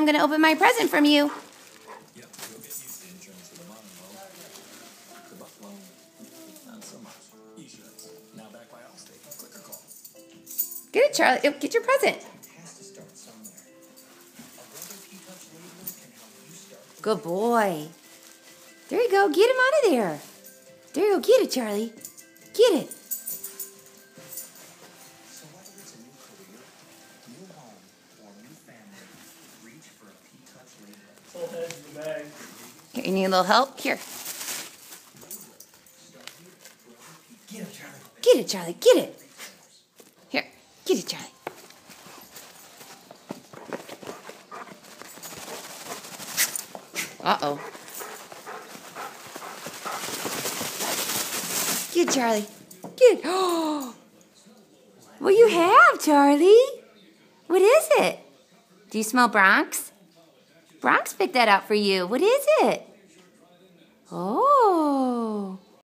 going to open my present from you. Get it, Charlie. Get your present. Good boy. There you go. Get him out of there. There you go. Get it, Charlie. Get it. Here, you need a little help? Here. Get it, Charlie. Get it. Here. Get it, Charlie. Uh-oh. Get it, Charlie. Get it. Oh! What do you have, Charlie? What is it? Do you smell Bronx? Bronx picked that out for you. What is it? Oh.